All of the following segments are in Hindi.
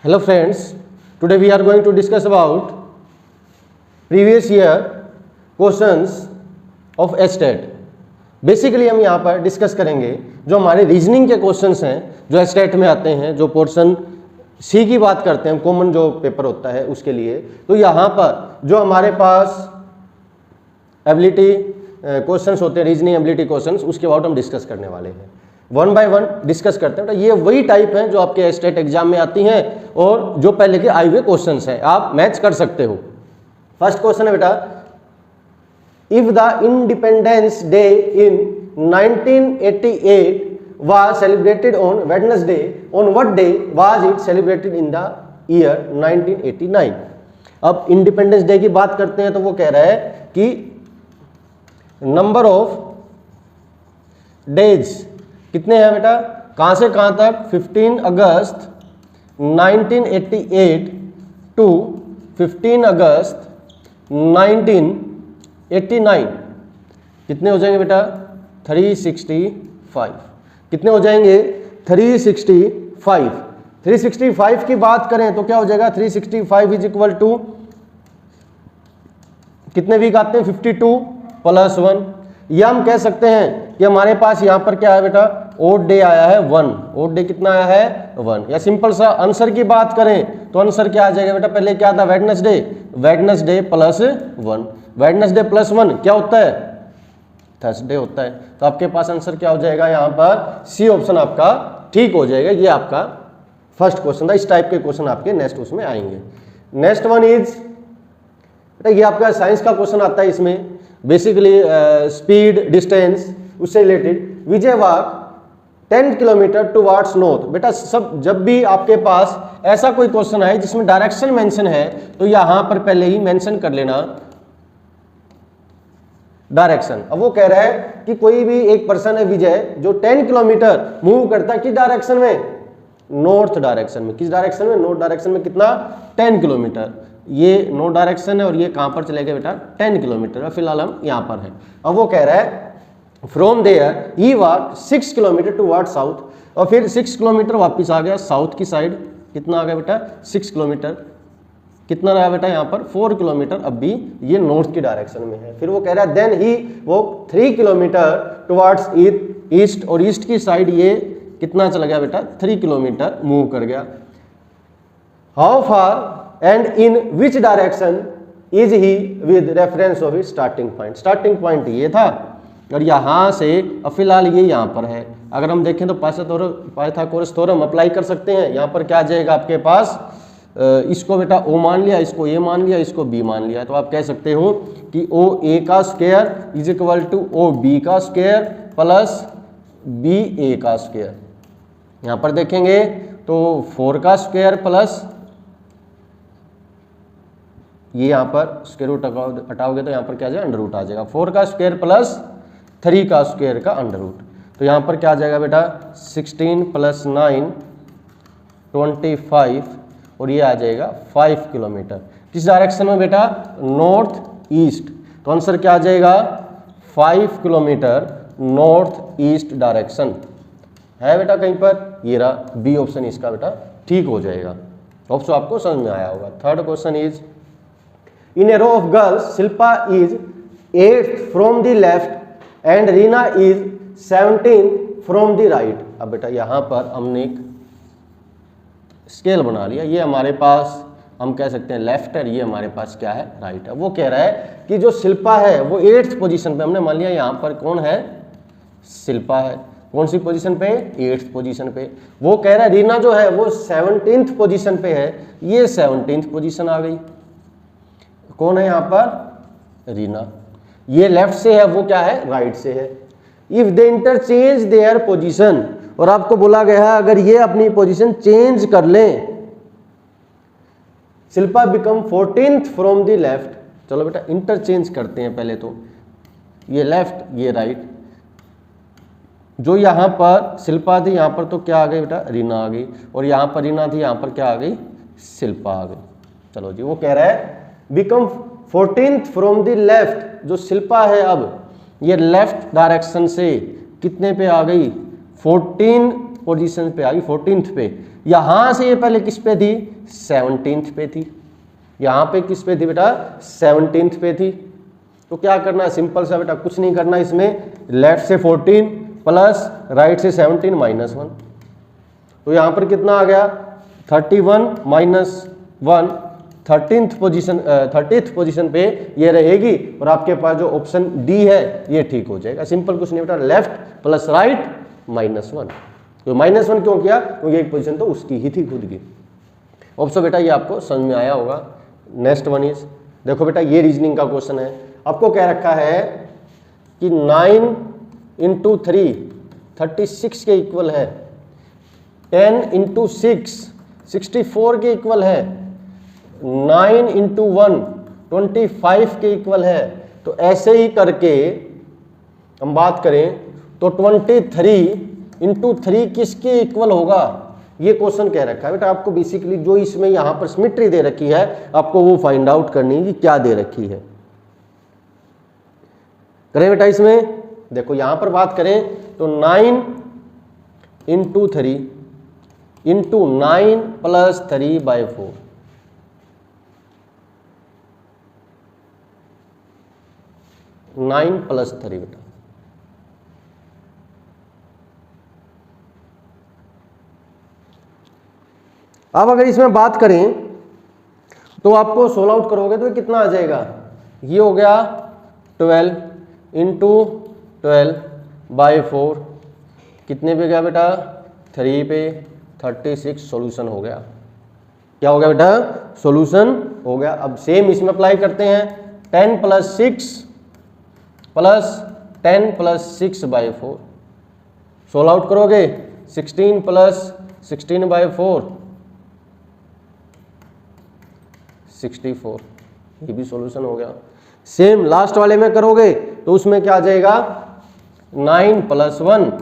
Hello friends, today we are going to discuss about previous year questions of STAT. Basically हम यहाँ पर डिस्कस करेंगे जो हमारे रीजनिंग के क्वेश्चंस हैं जो STAT में आते हैं, जो पोर्शन सी की बात करते हैं, कॉमन जो पेपर होता है उसके लिए। तो यहाँ पर जो हमारे पास एबिलिटी क्वेश्चंस होते हैं, रीजनिंग एबिलिटी क्वेश्चंस, उसके बाद हम डिस्कस करने वाले हैं। वन बाय वन डिस्कस करते हैं। ये वही टाइप हैं जो आपके स्टेट एग्जाम में आती हैं और जो पहले के आए हुए क्वेश्चंस हैं, आप मैच कर सकते हो। फर्स्ट क्वेश्चन है बेटा, if the independence day in 1988 was celebrated on Wednesday, on what day was it celebrated in the year 1989? अब इंडिपेंडेंस डे की बात करते हैं तो वो कह रहा है कि नंबर ऑफ डेज कितने हैं बेटा, कहां से कहां तक, 15 अगस्त 1988 टू 15 अगस्त 1989 कितने हो जाएंगे बेटा, 365। कितने हो जाएंगे, 365। 365 की बात करें तो क्या हो जाएगा, 365 इज इक्वल टू कितने वीक आते हैं, 52 प्लस 1। या हम कह सकते हैं कि हमारे पास यहां पर क्या है बेटा, ओड डे आया है 1। ओड डे कितना आया है, 1। या सिंपल सा आंसर की बात करें तो आंसर क्या आ जाएगा बेटा, पहले क्या था, Wednesday, Wednesday plus 1। Wednesday plus 1 क्या होता है, थर्सडे होता है। तो आपके पास आंसर क्या हो जाएगा, यहां पर सी ऑप्शन आपका ठीक हो जाएगा। ये आपका फर्स्ट क्वेश्चन था। इस टाइप के क्वेश्चन आपके नेक्स्ट उसमें आएंगे। नेक्स्ट वन इज, ये आपका साइंस का क्वेश्चन आता है। इसमें बेसिकली स्पीड डिस्टेंस उससे रिलेटेड। विजय वाक 10 किलोमीटर टुवार्ड्स नॉर्थ। बेटा सब जब भी आपके पास ऐसा कोई क्वेश्चन आए जिसमें डायरेक्शन मेंशन है तो यहां पर पहले ही मेंशन कर लेना डायरेक्शन। अब वो कह रहा है कि कोई भी एक पर्सन है विजय जो 10 किलोमीटर मूव करता है किस डायरेक्शन में, नॉर्थ डायरेक्शन में। किस डायरेक्शन में, नॉर्थ डायरेक्शन में। कितना, 10 किलोमीटर। ये नॉर्थ डायरेक्शन है और ये कहां पर चलेगा बेटा, 10 किलोमीटर। फिलहाल हम यहां पर हैं। अब वो कह रहा है from there he walk 6 kilometre toward south, और फिर 6 किलोमीटर वापिस आ गया साउथ की साइड। कितना आ गया बेटा, 6 किलोमीटर। कितना रहा बेटा यहाँ पर, 4 किलोमीटर। अब भी ये नॉर्थ की डायरेक्शन में है। फिर वो कह रहा है देन ही वो 3 किलोमीटर टुवर्ड्स ईस्ट, और ईस्ट की साइड ये कितना चला गया बेटा, 3 किलोमीटर मूव कर गया। How far and in which direction is he with reference of his starting point. Starting point ये था और यहां से अब फिलहाल ये यहां पर है। अगर हम देखें तो पाइथागोरस थ्योरम अप्लाई कर सकते हैं। यहां पर क्या आ जाएगा आपके पास, इसको बेटा ओ मान लिया, इसको ए मान लिया, इसको बी मान लिया। तो आप कह सकते हो कि ओ ए का square is equal to O B का स्क्वायर प्लस बी ए का स्क्वायर। यहां पर देखेंगे तो 4 का स्क्वायर प्लस ये यहां पर स्क्वायर रूट हटाओगे तो यहां पर क्या आ जाएगा, अंडर रूट आ जाएगा। 4 का स्क्वायर प्लस 3 का स्क्वायर का अंडर रूट। तो यहां पर क्या आ जाएगा बेटा, 16 प्लस 9 25, और ये आ जाएगा 5 किलोमीटर। किस डायरेक्शन में बेटा, नॉर्थ ईस्ट। तो आंसर क्या आ जाएगा, 5 किलोमीटर नॉर्थ ईस्ट डायरेक्शन है बेटा कहीं पर। ये रहा बी ऑप्शन इसका बेटा ठीक हो जाएगा। होप सो आपको समझ में आया होगा। Third question is, in a row of girls Shilpa is 8th from the left and Reena is 17th from the right. अब बेटा यहां पर हमने एक स्केल बना लिया। ये हमारे पास हम कह सकते हैं लेफ्ट है, ये हमारे पास क्या है, राइट है। वो कह रहा है कि जो शिल्पा है वो 8th पोजीशन पे, हमने मान लिया यहां पर कौन है, शिल्पा है। कौन सी पोजीशन पे, 8th पोजीशन पे। वो कह रहा है रीना जो है वो 17th पोजीशन पे है। ये 17th पोजीशन आ गई। कौन है यहां पर, रीना। ये लेफ्ट से है, वो क्या है, राइट से है। If they interchange their position, और आपको बोला गया है अगर ये अपनी पोजीशन चेंज कर लें, Shilpa become 14th from the left. चलो बेटा इंटरचेंज करते हैं पहले तो, ये लेफ्ट ये राइट। जो यहां पर शिल्पा थी यहां पर तो क्या आ गई बेटा, रीना आ गई, और यहां पर रीना थी यहां पर क्या आ गई, शिल्पा आ गई। चलो जी, वो कह रहा है become 14th from the left. जो शिल्पा है अब ये लेफ्ट डायरेक्शन से कितने पे आ गई, 14 पोजीशन पे आ गई, 14th पे। यहां से ये पहले किस पे थी, 17th पे थी। यहां पे किस पे थी बेटा, 17th पे थी। तो क्या करना है, सिंपल सा बेटा, कुछ नहीं करना इसमें, लेफ्ट से 14 प्लस राइट से 17 माइनस 1। तो यहां पर कितना आ गया, 31 माइनस 1, 30th पोजीशन पे ये रहेगी और आपके पास जो ऑप्शन डी है ये ठीक हो जाएगा। सिंपल, कुछ नहीं बेटा, लेफ्ट प्लस राइट माइनस 1। तो माइनस 1 क्यों किया, क्योंकि एक पोजीशन तो उसकी ही थी, खुद की। ऑप्शन बेटा ये आपको समझ में आया होगा। नेक्स्ट वन इज, देखो बेटा ये रीजनिंग का क्वेश्चन है। आपको कह रखा है कि 9 इंटू 3 36 के इक्वल है, 10 इंटू 6 64 के इक्वल है, 9 इंटू 1 25 के इक्वल है। तो ऐसे ही करके हम बात करें तो 23 इंटू 3 किसके इक्वल होगा, ये क्वेश्चन कह रखा है बेटा। आपको बेसिकली जो इसमें यहां पर सिमेट्री दे रखी है आपको वो फाइंड आउट करनी है कि क्या दे रखी है। करें बेटा इसमें, देखो यहां पर बात करें तो 9 इंटू 3 इंटू 9 प्लस 3/4, 9 प्लस 3 बेटा। अब अगर इसमें बात करें तो आपको सोल्व आउट करोगे तो कितना आ जाएगा, ये हो गया 12 इंटू 12/4, कितने पे गया बेटा, 3 पे 36, सॉल्यूशन हो गया। क्या हो गया बेटा, सॉल्यूशन हो गया। अब सेम इसमें अप्लाई करते हैं, 10 plus 6 plus 10 plus 6/4, solve out करोगे 16 प्लस 16/4 64, ये भी सॉल्यूशन हो गया। सेम लास्ट वाले में करोगे तो उसमें क्या आ जाएगा, 9 plus 1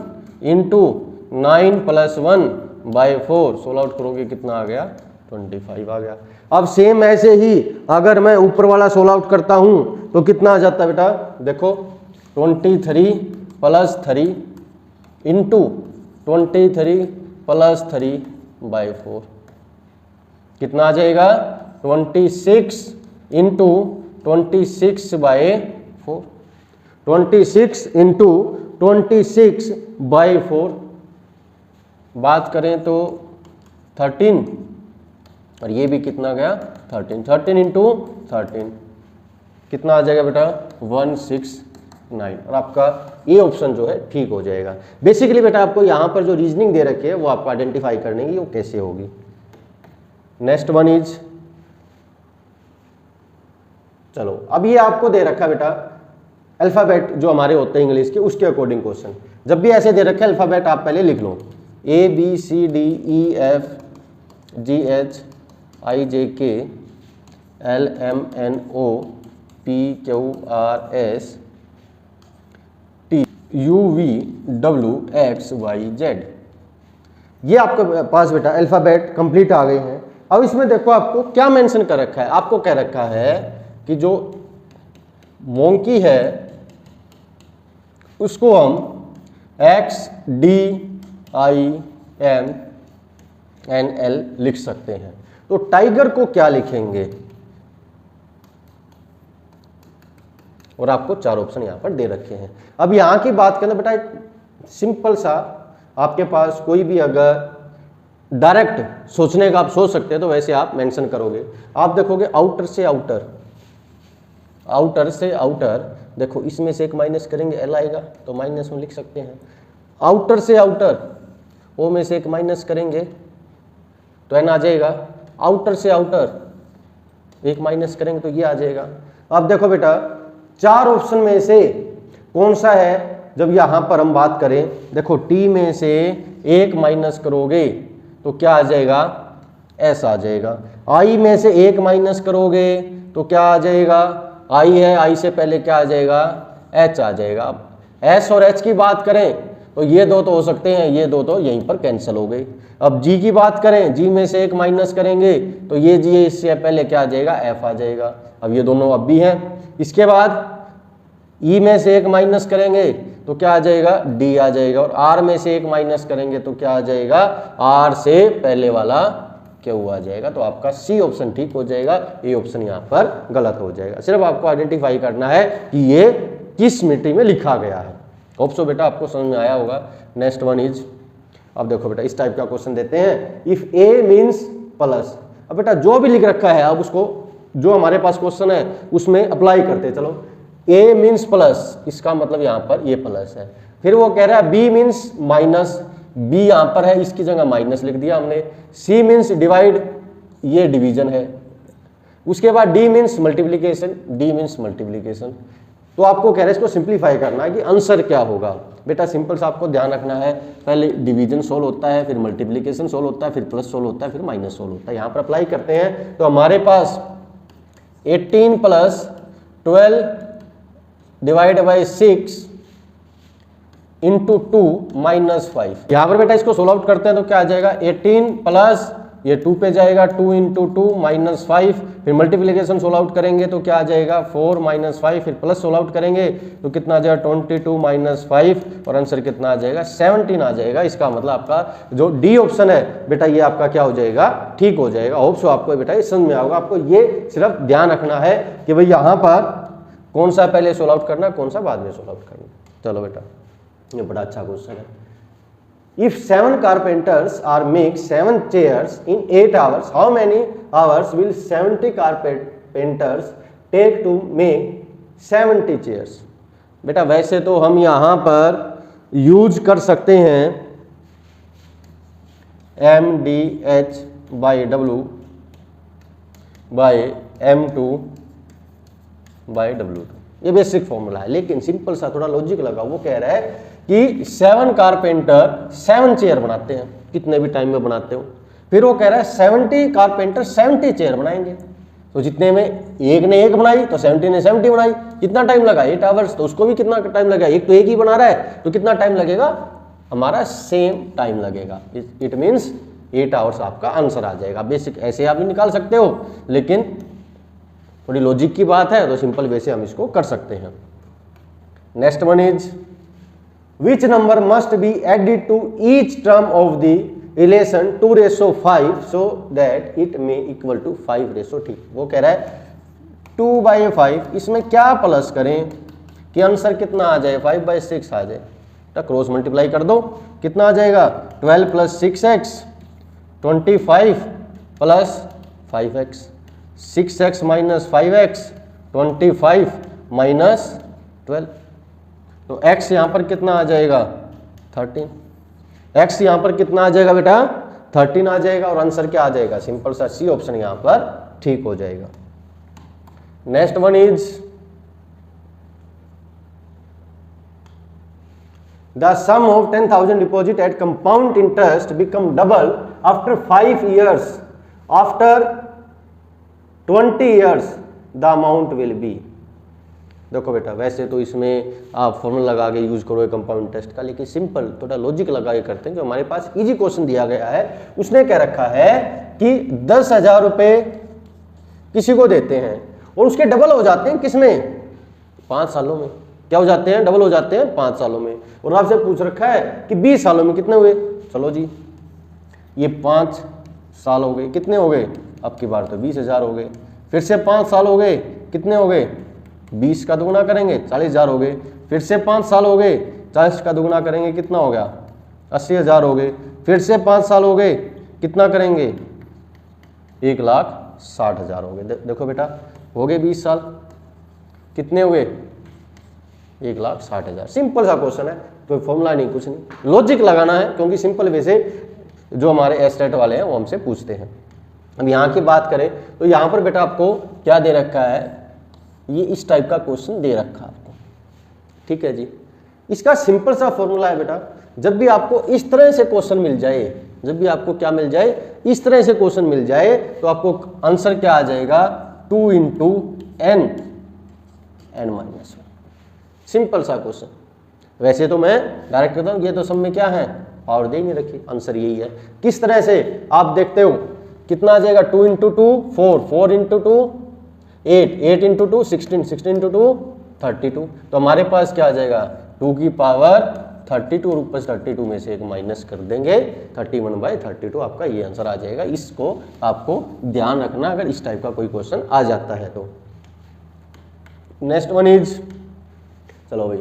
into 9 plus 1/4, solve out करोगे कितना आ गया, 25 आ गया। अब सेम ऐसे ही अगर मैं ऊपर वाला सोल्व आउट करता हूं तो कितना आ जाता है बेटा, देखो 23 प्लस 3 इंटू 23 प्लस 3/4, कितना आ जाएगा, 26 इंटू 26/4, 26 इंटू 26/4। बात करें तो 13, और ये भी कितना गया, 13 इंटू 13, कितना आ जाएगा बेटा, 169। और आपका ये ऑप्शन जो है ठीक हो जाएगा। बेसिकली बेटा आपको यहाँ पर जो रीजनिंग दे रखी है वो आपको आइडेंटिफाई करने की वो कैसे होगी। नेक्स्ट वन इज, चलो अब ये आपको दे रखा बेटा अल्फाबेट जो हमारे होते हैं इंग्लिश के, उसके अकॉर्डिंग क्वेश्चन। जब भी ऐसे दे रखे अल्फाबेट आप पहले लिख लो, ABCDEFGHIJK LMNOPQRSTUVWXYZ, ये आपके पास बेटा अल्फाबेट कंप्लीट आ गए हैं। अब इसमें देखो आपको क्या मेंशन कर रखा है, आपको कह रखा है कि जो मोंकी है उसको हम XDIMNL लिख सकते हैं। तो टाइगर को क्या लिखेंगे, और आपको 4 ऑप्शन यहां पर दे रखे हैं। अब यहां की बात करें बेटा, एक सिंपल सा आपके पास कोई भी अगर डायरेक्ट सोचने का आप सोच सकते हैं तो वैसे आप मेंशन करोगे। आप देखोगे आउटर से आउटर, आउटर से आउटर, देखो इसमें से एक माइनस करेंगे एल आएगा तो माइनस में लिख सकते हैं। आउटर से आउटर ओ में से एक माइनस करेंगे तो एन आ जाएगा। आउटर से आउटर एक माइनस करेंगे तो ये आ जाएगा। अब देखो बेटा 4 ऑप्शन में से कौन सा है, जब यहां पर हम बात करें, देखो टी में से एक माइनस करोगे तो क्या आ जाएगा, एस आ जाएगा। आई में से एक माइनस करोगे तो क्या आ जाएगा, आई है, आई से पहले क्या आ जाएगा, एच आ जाएगा। अब एस और एच की बात करें तो ये दो तो हो सकते हैं, ये दो तो यहीं पर कैंसिल हो गई। अब जी की बात करें, जी में से एक माइनस करेंगे तो ये जी है, इससे पहले क्या आ जाएगा, एफ आ जाएगा। अब ये दोनों अब भी हैं। इसके बाद ई में से एक माइनस करेंगे तो क्या आ जाएगा, डी आ जाएगा, और आर में से एक माइनस करेंगे तो क्या आ जाएगा, आर से पहले वाला क्यू आ जाएगा। तो आपका सी ऑप्शन ठीक हो जाएगा, ए ऑप्शन यहाँ पर गलत हो जाएगा। सिर्फ आपको आइडेंटिफाई करना है कि ये किस मिट्टी में लिखा गया है। होप सो बेटा आपको समझ में आया होगा। नेक्स्ट वन इज, अब देखो बेटा इस टाइप का क्वेश्चन देते हैं, इफ ए मीन्स प्लस। अब बेटा जो भी लिख रखा है अब उसको जो हमारे पास क्वेश्चन है उसमें अप्लाई करते हैं। चलो, ए मीन्स प्लस, इसका मतलब यहाँ पर ये प्लस है। फिर वो कह रहा है बी मीन्स माइनस, बी यहाँ पर है, इसकी जगह माइनस लिख दिया हमने। सी मीन्स डिवाइड, ये डिवीजन है। उसके बाद D means multiplication, D means multiplication. तो आपको कह रहे हैं इसको सिंप्लीफाई करना है कि आंसर क्या होगा। बेटा सिंपल सा आपको ध्यान रखना है, पहले डिवीजन सोल्व होता है, फिर मल्टीप्लीकेशन सोल्व होता है, फिर प्लस सोल्व होता है, फिर माइनस सोल्व होता है। यहाँ पर अप्लाई करते हैं तो हमारे पास 18 plus 12 divide by 6 into 2 minus 5। यहाँ पर बेटा इसको सोल्व आउट करते हैं तो क्या आ जाएगा, 18 प्लस ये 2 पे जाएगा, 2 इंटू 2 माइनस 5। फिर मल्टीप्लीकेशन सोल्व आउट करेंगे तो क्या आ जाएगा, 4 माइनस 5। फिर प्लस सोल्व आउट करेंगे तो कितना आ जाएगा, 22 माइनस 5, और आंसर कितना आ जाएगा, 17 आ जाएगा। इसका मतलब आपका जो डी ऑप्शन है बेटा ये आपका क्या हो जाएगा, ठीक हो जाएगा। होप सो आपको बेटा ये समझ में आएगा। आपको ये सिर्फ ध्यान रखना है कि भाई यहाँ पर कौन सा पहले सोल्व आउट करना, कौन सा बाद में सोल्व आउट करना। चलो बेटा ये बड़ा अच्छा क्वेश्चन है। If 7 carpenters are make 7 chairs in 8 hours, how many hours will 70 carpenters take to make 70 chairs? बेटा वैसे तो हम यहाँ पर यूज कर सकते हैं MDH by W by M2 by W2, ये बेसिक फॉर्मूला है। लेकिन सिंपल सा थोड़ा लॉजिक लगा, वो कह रहा है कि 7 कारपेंटर 7 चेयर बनाते हैं, कितने भी टाइम में बनाते हो। फिर वो कह रहा है 70 कारपेंटर 70 चेयर बनाएंगे, तो जितने में एक ने एक बनाई तो 70 ने 70 बनाई, कितना टाइम लगा, 8 आवर्स। तो उसको भी कितना टाइम लगेगा, एक तो एक ही बना रहा है तो कितना टाइम लगेगा, हमारा सेम टाइम लगेगा। इट मीन्स 8 आवर्स आपका आंसर आ जाएगा। बेसिक ऐसे आप भी निकाल सकते हो, लेकिन थोड़ी लॉजिक की बात है तो सिंपल वैसे हम इसको कर सकते हैं। Next one is, which number must be added to each term of the relation 2:5 so that it may equal to 5:3। वो कह रहा है 2/5, इसमें क्या प्लस करें कि आंसर कितना आ जाए, 5/6 आ जाए। तो क्रॉस मल्टीप्लाई कर दो, कितना आ जाएगा, 12 plus 6x 25 plus 5x, 6x minus 5x 25 minus 12। तो x यहाँ पर कितना आ जाएगा, 13। x यहाँ पर कितना आ जाएगा बेटा, 13 आ जाएगा, और आंसर क्या आ जाएगा, सिंपल सा सी ऑप्शन यहाँ पर ठीक हो जाएगा। Next one is, the sum of 10,000 deposit at compound interest become double after 5 years, after 20 years the amount will be. देखो बेटा वैसे तो इसमें आप फॉर्मूला लगा के यूज करोगे कंपाउंड इंटरेस्ट का, लेकिन सिंपल थोड़ा लॉजिक लगा के करते हैं। जो हमारे पास इजी क्वेश्चन दिया गया है उसने क्या रखा है कि 10,000 रुपये किसी को देते हैं और उसके डबल हो जाते हैं किसमें, 5 सालों में। क्या हो जाते हैं, डबल हो जाते हैं 5 सालों में। और आपसे पूछ रखा है कि 20 सालों में कितने हुए। चलो जी ये 5 साल हो गए, कितने हो गए, अब की बार तो 20,000 हो गए। फिर से 5 साल हो गए, कितने हो गए, 20 का दुगुना करेंगे 40,000 हो गए। फिर से 5 साल हो गए, 40 का दुगुना करेंगे कितना हो गया, 80,000 हो गए। फिर से 5 साल हो गए, कितना करेंगे, 1,60,000 हो गए। देखो बेटा हो गए 20 साल, कितने हुए, 1,60,000। सिंपल सा क्वेश्चन है, कोई फॉर्मूला नहीं, कुछ नहीं, लॉजिक लगाना है, क्योंकि सिंपल वैसे जो हमारे एस्टेट वाले हैं वो हमसे पूछते हैं। अब यहाँ की बात करें तो यहाँ पर बेटा आपको क्या दे रखा है, ये इस टाइप का क्वेश्चन दे रखा आपको, ठीक है जी। इसका सिंपल सा फॉर्मूला है बेटा, जब भी आपको इस तरह से क्वेश्चन मिल जाए, जब भी आपको क्या मिल जाए, इस तरह से क्वेश्चन मिल जाए, तो आपको आंसर क्या आ जाएगा, 2 इंटू n n-1। सिंपल सा क्वेश्चन। वैसे तो मैं डायरेक्ट कहता हूँ ये तो सब में क्या है, पावर दे नहीं रखी, आंसर यही है। किस तरह से आप देखते हो, कितना आ जाएगा, 2 इंटू 2 4, 4 इंटू 2 8, 8 इंटू 2 16, 16 इंटू 2 32। तो हमारे पास क्या आ जाएगा, 2 की पावर 32 और ऊपर 32 में से एक माइनस कर देंगे 31/32 आपका ये आंसर आ जाएगा। इसको आपको ध्यान रखना अगर इस टाइप का कोई क्वेश्चन आ जाता है तो। नेक्स्ट वन इज, चलो भाई,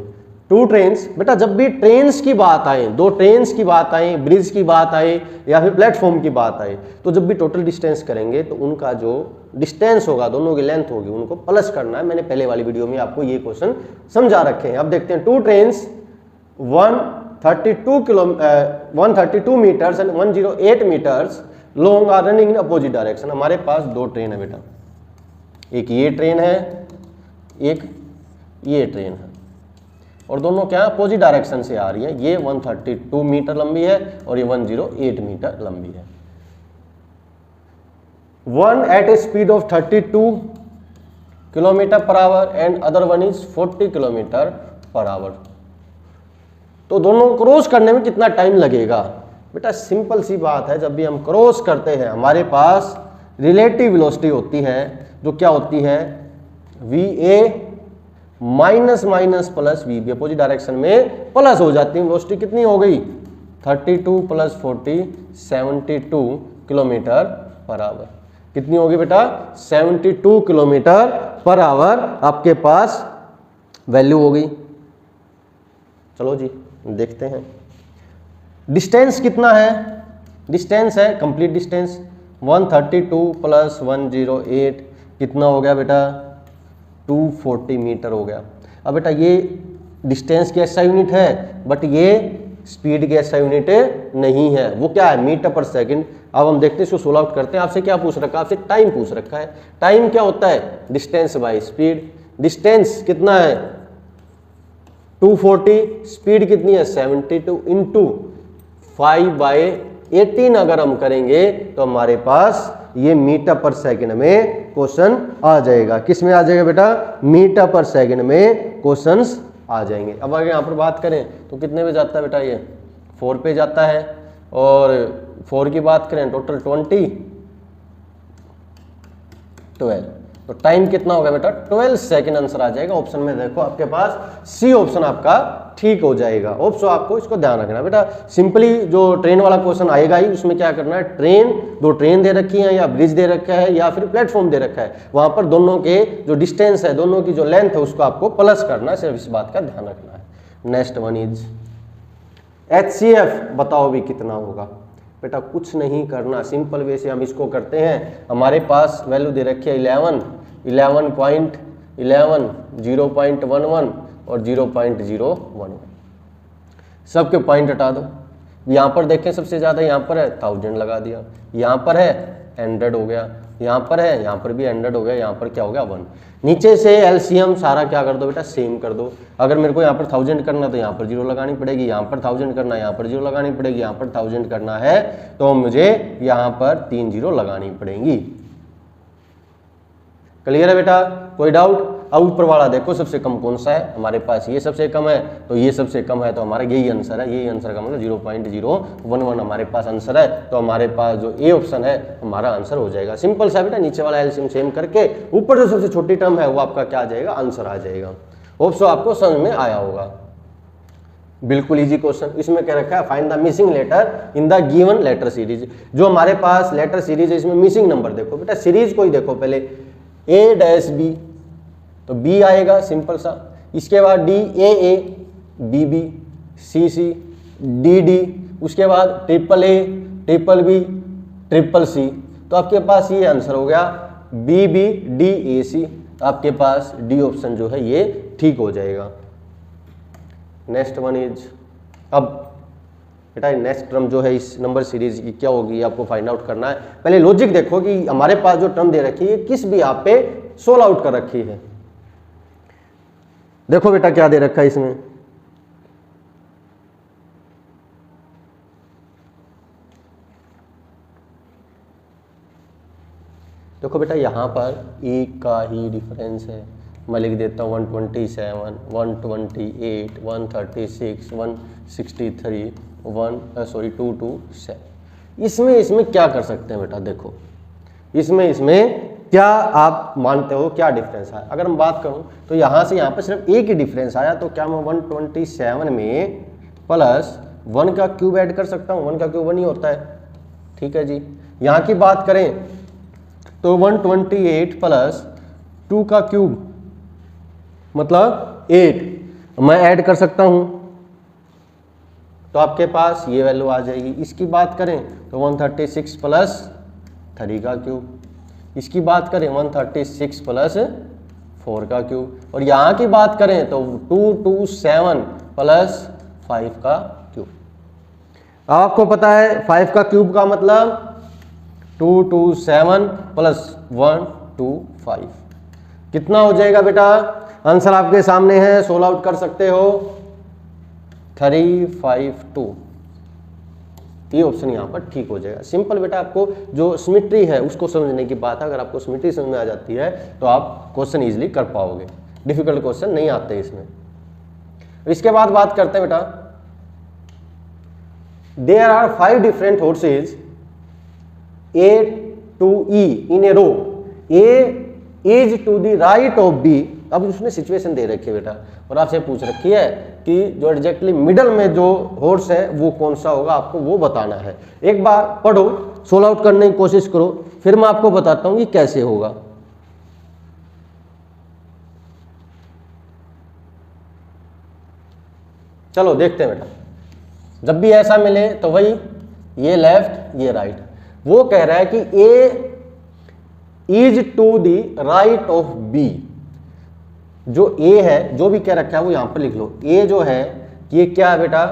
2 ट्रेन्स। बेटा जब भी ट्रेन्स की बात आए, 2 ट्रेन्स की बात आए, ब्रिज की बात आए या फिर प्लेटफॉर्म की बात आए, तो जब भी टोटल डिस्टेंस करेंगे तो उनका जो डिस्टेंस होगा, दोनों की लेंथ होगी, उनको प्लस करना है। मैंने पहले वाली वीडियो में आपको ये क्वेश्चन समझा रखे हैं। अब देखते हैं 2 trains 132 metres and 108 metres long are running in opposite direction. हमारे पास 2 ट्रेन है बेटा, एक ये ट्रेन है, एक ये ट्रेन है, और दोनों क्या अपोजिट डायरेक्शन से आ रही है। ये 132 मीटर लंबी है और ये 108 मीटर लंबी है। One at a speed of 32 kilometre per hour and other one is 40 kilometre per hour. तो दोनों क्रॉस करने में कितना टाइम लगेगा? बेटा सिंपल सी बात है, जब भी हम क्रॉस करते हैं हमारे पास रिलेटिव वेलोसिटी होती है, जो क्या होती है, VA minus minus plus VB, opposite direction में प्लस हो जाती है। वेलोसिटी कितनी हो गई? 32 + 40 72 किलोमीटर पर आवर। कितनी होगी बेटा? 72 किलोमीटर पर आवर आपके पास वैल्यू हो गई। चलो जी देखते हैं डिस्टेंस कितना है। डिस्टेंस है कंप्लीट डिस्टेंस 132 + 108 कितना हो गया बेटा? 240 मीटर हो गया। अब बेटा ये डिस्टेंस की SI यूनिट है, बट ये स्पीड की SI यूनिट नहीं है, वो क्या है? मीटर पर सेकंड। अब हम देखते हैं इसको सोल्व आउट करते हैं। आपसे क्या पूछ रखा है? आपसे टाइम पूछ रखा है। टाइम क्या होता है? Distance by speed. डिस्टेंस कितना है? 240, स्पीड कितनी है? 72 इंटू 5/18 अगर हम करेंगे तो हमारे पास ये मीटर पर सेकंड में क्वेश्चन आ जाएगा। किस में आ जाएगा बेटा? मीटर पर सेकंड में क्वेश्चंस आ जाएंगे। अब अगर यहाँ पर बात करें तो कितने पे जाता है बेटा? ये 4 पे जाता है, और 4 की बात करें टोटल 20 12, तो टाइम कितना होगा बेटा? 12 सेकंड आंसर आ जाएगा। ऑप्शन में देखो आपके पास सी ऑप्शन आपका ठीक हो जाएगा। ऑप्शन आपको इसको ध्यान रखना बेटा। सिंपली जो ट्रेन वाला क्वेश्चन आएगा ही, उसमें क्या करना है, ट्रेन 2 ट्रेन दे रखी है या ब्रिज दे रखा है या फिर प्लेटफॉर्म दे रखा है, वहां पर दोनों के जो डिस्टेंस है, दोनों की जो लेंथ है, उसको आपको प्लस करना है। सिर्फ इस बात का ध्यान रखना है। नेक्स्ट वन इज HCF बताओ भी कितना होगा? बेटा कुछ नहीं करना, सिंपल वे से हम इसको करते हैं। हमारे पास वैल्यू दे रखी है 11, 0.11 और 0.011। सबके पॉइंट हटा दो। यहाँ पर देखें सबसे ज़्यादा यहाँ पर है 1000 लगा दिया, यहाँ पर है 100 हो गया, यहाँ पर है, यहाँ पर भी 100 हो गया, यहाँ पर क्या हो गया 1। नीचे से LCM सारा क्या कर दो बेटा? सेम कर दो। अगर मेरे को यहाँ पर 1000 करना तो यहाँ पर 0 लगानी पड़ेगी, यहाँ पर 1000 करना यहाँ पर 0 लगानी पड़ेगी, यहाँ पर 1000 करना है तो मुझे यहाँ पर 3 0 लगानी पड़ेंगी। क्लियर है बेटा? कोई डाउट? अब ऊपर वाला देखो सबसे कम कौन सा है हमारे पास? ये सबसे कम है, तो ये सबसे कम है, तो हमारा यही आंसर है। यही आंसर का मतलब 0.011 हमारे पास आंसर है। तो हमारे पास जो ए ऑप्शन है हमारा आंसर हो जाएगा। सिंपल सा बेटा, नीचे वाला एलसीएम सेम करके ऊपर जो सबसे छोटी टर्म है वो आपका क्या आ जाएगा? आंसर आ जाएगा। होप सो आपको समझ में आया होगा। बिल्कुल इजी क्वेश्चन। इसमें क्या रखा है? Find the missing letter in the given letter series. जो हमारे पास लेटर सीरीज है इसमें मिसिंग नंबर देखो बेटा। सीरीज को ही देखो पहले, A-B तो B आएगा सिंपल सा। इसके बाद D-A-A, B-B, C-C, D-D, उसके बाद AAA, BB, CCC। तो आपके पास ये आंसर हो गया B-B, D-A-C। आपके पास डी ऑप्शन जो है ये ठीक हो जाएगा। नेक्स्ट वन इज, अब बेटा नेक्स्ट टर्म जो है इस नंबर सीरीज की क्या होगी आपको फाइंड आउट करना है। पहले लॉजिक देखो कि हमारे पास जो टर्म दे रखी है किस भी आप पे सोल्व आउट कर रखी है। देखो बेटा क्या दे रखा है इसमें, देखो बेटा यहाँ पर एक का ही डिफरेंस है। मैं लिख देता हूँ 127, 128, 136, 163, 227। इसमें क्या कर सकते हैं बेटा? देखो इसमें क्या आप मानते हो क्या डिफरेंस आया? अगर मैं बात करूं तो यहां से यहां पर सिर्फ एक ही डिफरेंस आया, तो क्या मैं 127 में प्लस 1 का क्यूब ऐड कर सकता हूं? 1 का क्यूब 1 ही होता है, ठीक है जी। यहां की बात करें तो 128 प्लस 2 का क्यूब मतलब 8 मैं ऐड कर सकता हूं, तो आपके पास ये वैल्यू आ जाएगी। इसकी बात करें तो 136 प्लस 3 का क्यूब, इसकी बात करें 136 प्लस 4 का क्यूब, और यहाँ की बात करें तो 227 प्लस 5 का क्यूब। आपको पता है 5 का क्यूब का मतलब 227 प्लस 125 कितना हो जाएगा बेटा? आंसर आपके सामने है, सोल्व आउट कर सकते हो, 352। ये ऑप्शन यहाँ पर ठीक हो जाएगा। सिंपल बेटा, आपको जो सिमेट्री है उसको समझने की बात है। अगर आपको सिमेट्री समझ में आ जाती है तो आप क्वेश्चन इजीली कर पाओगे, डिफिकल्ट क्वेश्चन नहीं आते इसमें। इसके बाद बात करते हैं बेटा, there are 5 different horses A to E in a row, A is to the right of B। अब उसने सिचुएशन दे रखी है बेटा, और आपसे पूछ रखी है कि जो एग्जैक्टली मिडल में जो हॉर्स है वो कौन सा होगा, आपको वो बताना है। एक बार पढ़ो, सोल्व आउट करने की कोशिश करो, फिर मैं आपको बताता हूं कि कैसे होगा। चलो देखते हैं बेटा, जब भी ऐसा मिले तो वही ये लेफ्ट ये राइट। वो कह रहा है कि A is to the right of B। जो A है, जो भी कह रखा है वो यहां पर लिख लो। A जो है ये क्या है बेटा?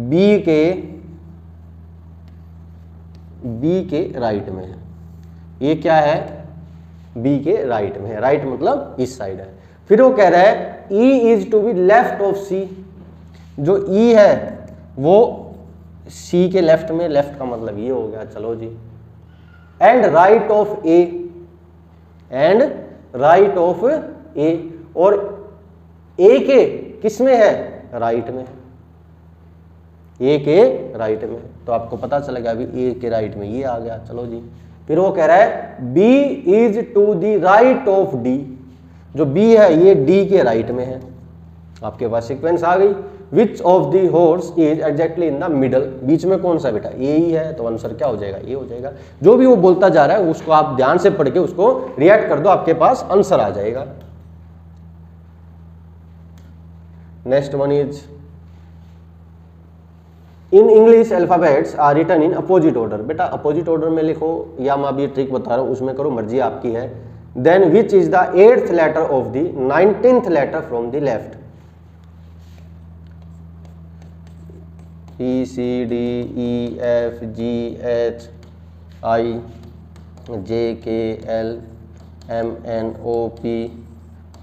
B के राइट में है। ये क्या है? B के राइट में है। राइट मतलब इस साइड है। फिर वो कह रहा है E is to be left of C। जो E है वो C के लेफ्ट में, लेफ्ट का मतलब ये हो गया, चलो जी। And right of A, and right of A, और A के किस में है? राइट में। A के राइट में, तो आपको पता चलेगा अभी A के राइट में ये आ गया, चलो जी। फिर वो कह रहा है B is to the right of D। जो B है ये D के राइट में है। आपके पास सीक्वेंस आ गई। Which of the horse is exactly in the middle. बीच में कौन सा बेटा? ए ही है, तो आंसर क्या हो जाएगा? ये हो जाएगा। जो भी वो बोलता जा रहा है उसको आप ध्यान से पढ़ के उसको रिएक्ट कर दो, आपके पास आंसर आ जाएगा। Next one is in English alphabets are written in opposite order. बेटा अपोजिट ऑर्डर में लिखो, या मैं अभी ट्रिक बता रहा हूं उसमें करो, मर्जी आपकी है। Then which is the 8th letter of the 19th letter from the left. E C D E F G H I J K L M N O P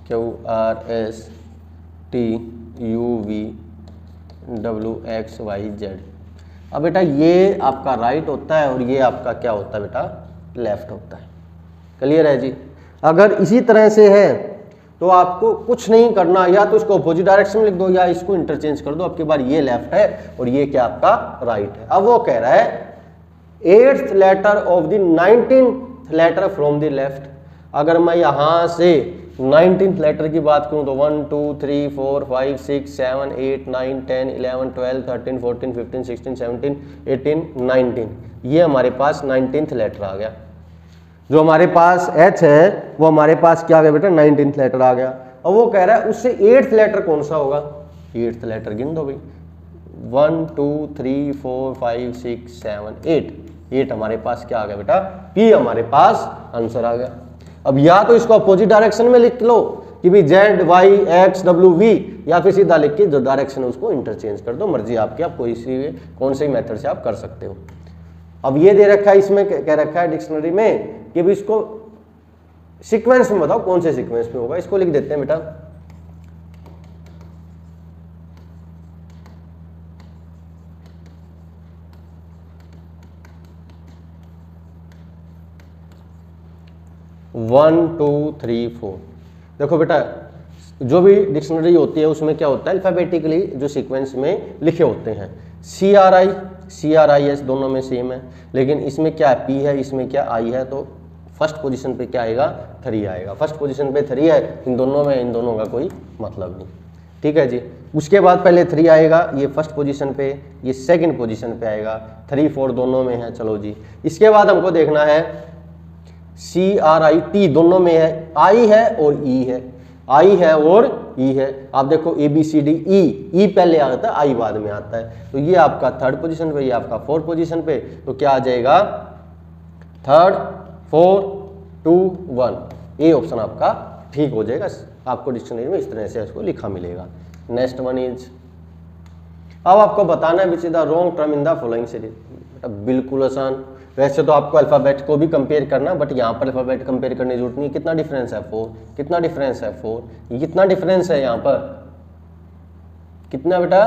Q R S T U V W X Y Z। अब बेटा ये आपका राइट होता है और ये आपका क्या होता है बेटा? लेफ्ट होता है। क्लियर है जी? अगर इसी तरह से है तो आपको कुछ नहीं करना, या तो इसको अपोजिट डायरेक्शन में लिख दो या इसको इंटरचेंज कर दो। आपके बार ये लेफ्ट है और ये क्या आपका राइट है। अब वो कह रहा है 8th letter of the 19th letter from the left. अगर मैं यहां से 19th लेटर की बात करूं तो 1 2 3 4 5 6 7 8 9 10 11 12 13 14 15 16 17 18 19, ये हमारे पास 19th लेटर आ गया। जो हमारे पास H है वो हमारे पास क्या आ गया बेटा? 19th लेटर आ गया। और वो कह रहा है उससे 8th लेटर कौन सा होगा? 8th लेटर गिन दो भाई, 1 2 3 4 5 6 7 8 हमारे पास क्या आ गया बेटा? P हमारे पास आंसर आ गया। अब या तो इसको अपोजिट डायरेक्शन में लिख लो कि भी Z Y X W V, या फिर सीधा लिख के जो डायरेक्शन है उसको इंटरचेंज कर दो, मर्जी आपकी, आप कोई सी कौन से मेथड से आप कर सकते हो। अब ये दे रखा है, इसमें कह रखा है डिक्शनरी में कि भी इसको सीक्वेंस में बताओ कौन से सीक्वेंस में होगा। इसको लिख देते हैं बेटा, वन टू थ्री फोर। देखो बेटा जो भी डिक्शनरी होती है उसमें क्या होता है? अल्फाबेटिकली जो सीक्वेंस में लिखे होते हैं। CRI CRIS दोनों में सेम है, लेकिन इसमें क्या P है, इसमें क्या I है, तो फर्स्ट पोजीशन पे क्या आएगा, 3 आएगा। फर्स्ट पोजीशन पे 3 है, इन दोनों में इन दोनों का कोई मतलब नहीं, ठीक है जी। उसके बाद पहले 3 आएगा, ये फर्स्ट पोजीशन पे, ये सेकंड पोजीशन पे आएगा, 3 4 दोनों में है। चलो जी, इसके बाद हमको देखना है CRIT दोनों में है, I है और E है, I है और E है। आप देखो ABCD E पहले आता है, I बाद में आता है, तो ये आपका थर्ड पोजीशन पे, ये आपका फोर्थ पोजीशन पे, तो क्या आ जाएगा 3 4 2 1, ए ऑप्शन आपका ठीक हो जाएगा। आपको डिक्शनरी में इस तरह से इसको लिखा मिलेगा। नेक्स्ट वन इज, अब आपको बताना है विच is the wrong term in the following series. बिल्कुल आसान, वैसे तो आपको अल्फाबेट को भी कंपेयर करना, बट यहाँ पर अल्फाबेट कंपेयर करने की जरूरत नहीं। कितना डिफरेंस है 4, कितना डिफरेंस है 4, ये कितना डिफरेंस है यहाँ पर, कितना बेटा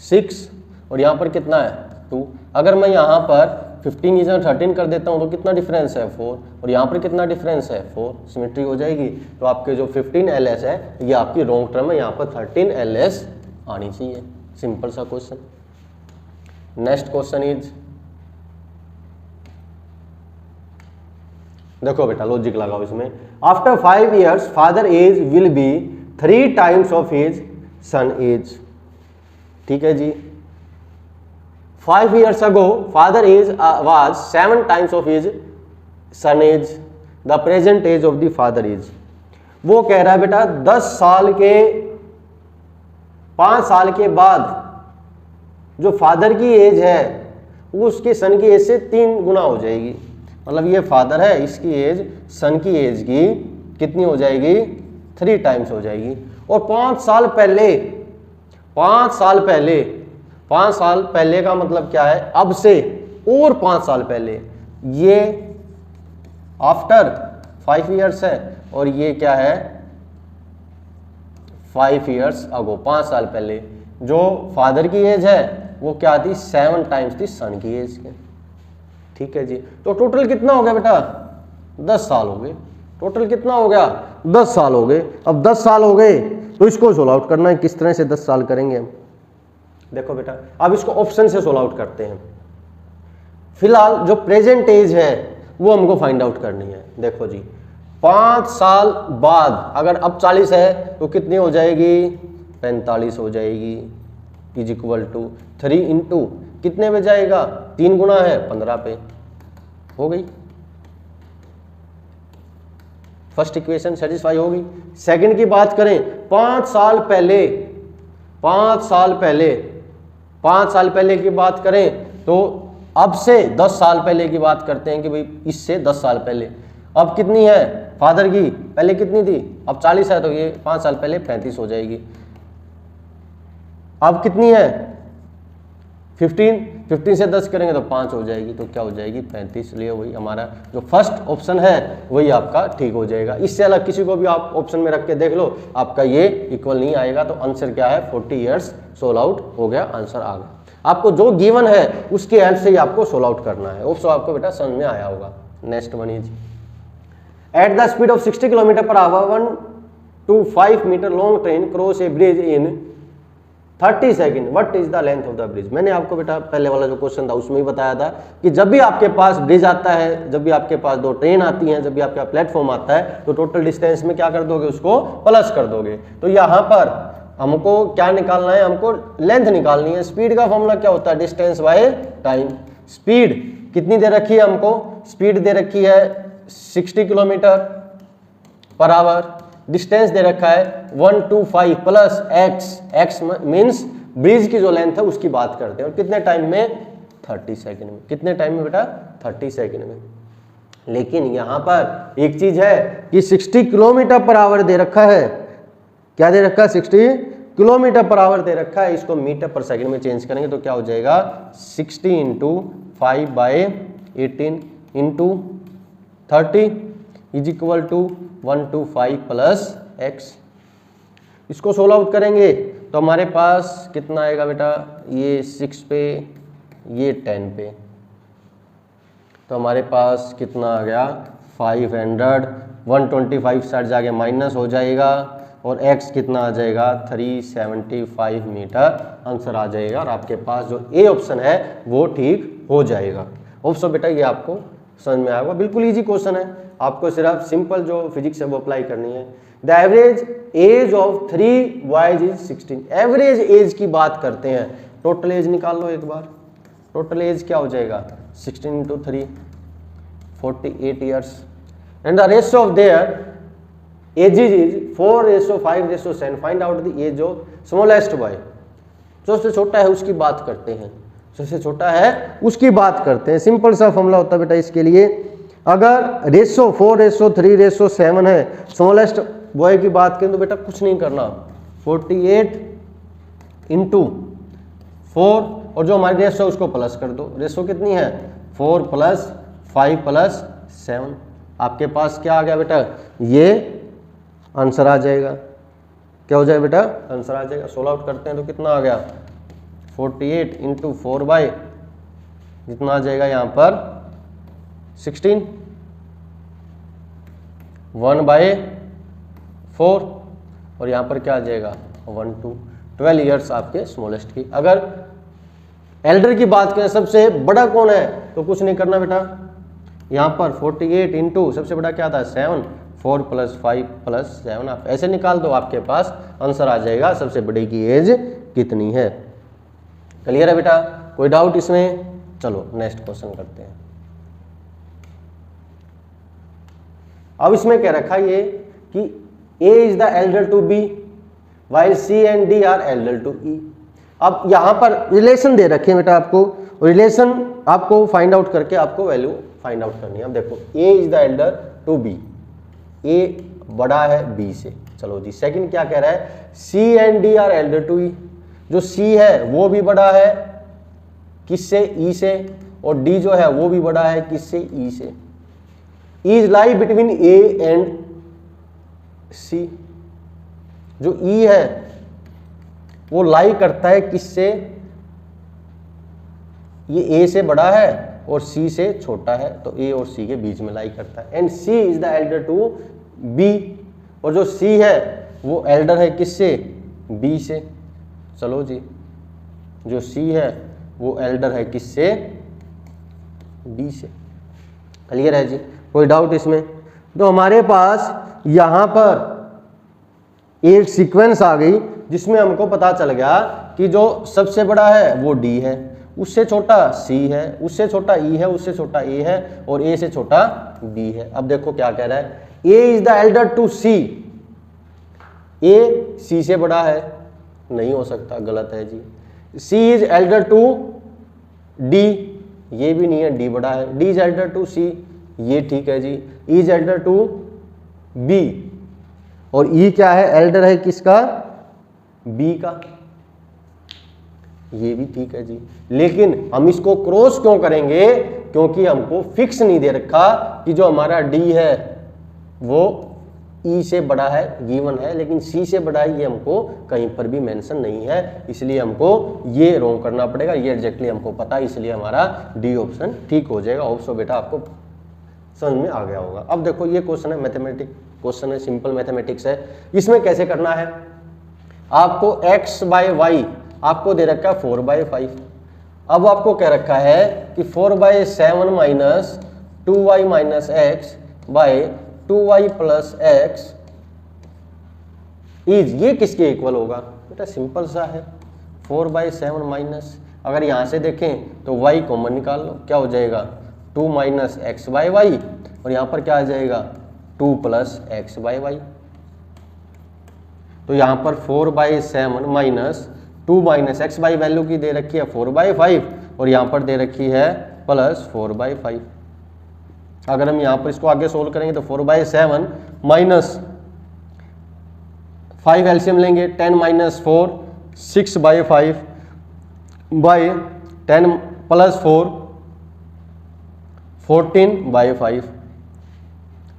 6, और यहाँ पर कितना है 2। अगर मैं यहाँ पर 15 इज 13 कर देता हूँ तो कितना डिफरेंस है 4, और यहाँ पर कितना डिफरेंस है 4, सिमेट्री हो जाएगी। तो आपके जो 15 LS है ये आपकी रॉन्ग टर्म है, यहाँ पर 13 LS आनी चाहिए। सिंपल सा क्वेश्चन। नेक्स्ट क्वेश्चन इज, देखो बेटा लॉजिक लगाओ इसमें। After 5 years father age will be 3 times of age son age, ठीक है जी। 5 years ago father age was 7 times of his son age, the present age of the father age। वो कह रहा है बेटा 10 साल के 5 साल के बाद जो फादर की एज है वो उसके सन की एज से 3 गुना हो जाएगी। मतलब ये फादर है, इसकी एज सन की एज की कितनी हो जाएगी, 3 times हो जाएगी। और 5 साल पहले, 5 साल पहले, 5 साल पहले का मतलब क्या है, अब से और 5 साल पहले, ये आफ्टर 5 years है, और ये क्या है 5 years अगो, 5 साल पहले। जो फादर की एज है वो क्या थी, 7 times थी सन की एज के, ठीक है जी। तो टोटल कितना हो गया बेटा, 10 साल हो गए। टोटल कितना हो गया, 10 साल हो गए। अब 10 साल हो गए तो इसको सोल्व आउट करना है। किस तरह से 10 साल करेंगे हम, देखो बेटा अब इसको ऑप्शन से सोल्व आउट करते हैं। फिलहाल जो प्रेजेंट एज है वो हमको फाइंड आउट करनी है। देखो जी 5 साल बाद अगर अब 40 है तो कितनी हो जाएगी, 45 हो जाएगी, इज इक्वल टू 3 इंटू कितने पे जाएगा, 3 गुना है 15 पे, हो गई। फर्स्ट इक्वेशन सेटिस्फाई होगी। सेकंड की बात करें, 5 साल पहले, 5 साल पहले, 5 साल पहले की बात करें तो अब से 10 साल पहले की बात करते हैं कि भाई इससे 10 साल पहले अब कितनी है फादर की, पहले कितनी थी, अब 40 है तो ये 5 साल पहले 35 हो जाएगी। अब कितनी है 15 से 10 करेंगे तो 5 हो जाएगी, तो क्या हो जाएगी 35। लिए वही हमारा जो फर्स्ट ऑप्शन है वही आपका ठीक हो जाएगा। इससे अलग किसी को भी आप ऑप्शन में रख के देख लो, आपका ये इक्वल नहीं आएगा। तो आंसर क्या है 40 years सोल्व आउट हो गया, आंसर आ गया। आपको जो गिवन है उसके हेल्प से ही आपको सोल्व आउट करना है। ऑप्शन आपको बेटा समझ में आया होगा। Next one is, at the speed of 60 kilometre per hour 1 to 5 metre long train cross a bridge in 30 second, what is the length of the bridge. मैंने आपको बेटा पहले वाला जो क्वेश्चन था उसमें ही बताया था कि जब भी आपके पास ब्रिज आता है, जब भी आपके पास 2 ट्रेन आती हैं, जब भी आपका प्लेटफॉर्म आता है तो टोटल डिस्टेंस में क्या कर दोगे, उसको प्लस कर दोगे। तो यहाँ पर हमको क्या निकालना है, हमको लेंथ निकालनी है। स्पीड का फॉर्मूला क्या होता है, डिस्टेंस बाय टाइम। स्पीड कितनी दे रखी है हमको, स्पीड दे रखी है 60 किलोमीटर पर आवर, डिस्टेंस दे रखा है 1 to 5 plus x means bridge की जो लेंथ है उसकी बात करते हैं। और कितने टाइम में, 30 सेकंड में। कितने टाइम में बेटा, 30 सेकंड में। लेकिन यहां पर एक चीज है कि 60 किलोमीटर पर आवर दे रखा है। क्या दे रखा है, 60 किलोमीटर पर आवर दे रखा है। इसको मीटर पर सेकंड में चेंज करेंगे तो क्या हो जाएगा, 60 into 5/18 into 30 is equal to 1 to 5 plus x। इसको सोल्व आउट करेंगे तो हमारे पास कितना आएगा बेटा, ये 6 पे, ये 10 पे, तो हमारे पास कितना आ गया 500। 125 साइड जाके माइनस हो जाएगा और x कितना आ जाएगा 375 मीटर आंसर आ जाएगा। और आपके पास जो ए ऑप्शन है वो ठीक हो जाएगा। ऑप्शन बेटा ये आपको समझ में आएगा। बिल्कुल इजी क्वेश्चन है, आपको सिर्फ सिंपल जो फिजिक्स है वो अप्लाई करनी है। The average age of 3 boys is 16। Average age की बात करते हैं, टोटल एज निकाल लो एक बार। टोटल एज क्या हो जाएगा 16 × 3 48 years. And the ratio of their ages is 4:5:7। Find out the age of smallest boy. जो सबसे छोटा है उसकी बात करते हैं, सबसे छोटा है उसकी बात करते हैं। सिंपल सा फॉर्मूला होता है बेटा इसके लिए, अगर रेशो 4:3:7 है, स्मॉलेस्ट बॉय की बात करें तो बेटा कुछ नहीं करना, 48 × 4 और जो हमारी रेशो उसको प्लस कर दो। रेशो कितनी है 4 + 5 + 7। आपके पास क्या आ गया बेटा, ये आंसर आ जाएगा। क्या हो जाएगा बेटा, आंसर आ जाएगा। 16 आउट करते हैं तो कितना आ गया 48 × 4 बाय जितना आ जाएगा यहाँ पर 16, 1/4 और यहाँ पर क्या आ जाएगा 1 2 12 ईयर्स आपके स्मॉलेस्ट की। अगर एल्डर की बात करें सबसे बड़ा कौन है तो कुछ नहीं करना बेटा, यहाँ पर 48 × सबसे बड़ा क्या था 7, 4 + 5 + 7 आप ऐसे निकाल दो, आपके पास आंसर आ जाएगा सबसे बड़े की एज कितनी है। क्लियर है बेटा, कोई डाउट इसमें? चलो नेक्स्ट क्वेश्चन करते हैं। अब इसमें क्या रखा ये कि A is the elder to B while C and D are elder to E। अब यहां पर रिलेशन दे रखे हैं बेटा, आपको रिलेशन आपको फाइंड आउट करके आपको वैल्यू फाइंड आउट करनी है। अब देखो A is the elder to B, A बड़ा है B से। चलो जी, सेकंड क्या कह रहा है C and D are elder to E। जो C है वो भी बड़ा है किससे E से, और D जो है वो भी बड़ा है किससे E से। E is lie between A and C। जो E है वो लाई करता है किससे, ये A से बड़ा है और C से छोटा है तो A और C के बीच में लाई करता है। And C is the elder to B, और जो C है वो एल्डर है किससे B से। चलो जी, जो C है वो एल्डर है किससे B से। क्लियर है जी, कोई डाउट इसमें? तो हमारे पास यहां पर एक सीक्वेंस आ गई जिसमें हमको पता चल गया कि जो सबसे बड़ा है वो D है, उससे छोटा C है, उससे छोटा E है, उससे छोटा A है और A से छोटा B है। अब देखो क्या कह रहा है, A is the elder to C। A C से बड़ा है, नहीं हो सकता, गलत है जी। C is elder to D, ये भी नहीं है, D बड़ा है। D is elder to C, ये ठीक है जी। E is elder to B, और E क्या है, एल्डर है किसका B का, ये भी ठीक है जी। लेकिन हम इसको क्रॉस क्यों करेंगे, क्योंकि हमको फिक्स नहीं दे रखा कि जो हमारा D है वो E से बड़ा है, गिवन है, लेकिन C से बड़ा है ये हमको कहीं पर भी मेंशन नहीं है, इसलिए हमको ये रोंग करना पड़ेगा। ये एग्जैक्टली हमको पता है, इसलिए हमारा D ऑप्शन ठीक हो जाएगा। ऑप्शन बेटा आपको समझ में आ गया होगा। अब देखो ये क्वेश्चन है, मैथमेटिक क्वेश्चन है, सिंपल मैथमेटिक्स है। इसमें कैसे करना है, आपको x/y आपको दे रखा है 4/5। अब आपको कह रखा है कि 4/7 - 2y - x bye 2y + x is, ये किसके इक्वल होगा बेटा, सिंपल सा है 4/7 माइनस, अगर यहां से देखें तो y कॉमन निकाल लो, क्या हो जाएगा 2 - x/y, और यहां पर क्या आ जाएगा 2 + x/y। तो यहां पर 4/7 माइनस 2 - x/y वैल्यू की दे रखी है 4/5 और यहां पर दे रखी है +4/5। अगर हम यहां पर इसको आगे सोल्व करेंगे तो 4/7 माइनस 5 एलसीएम लेंगे, 10 - 4 6/5 बाय 10 + 4 14/5।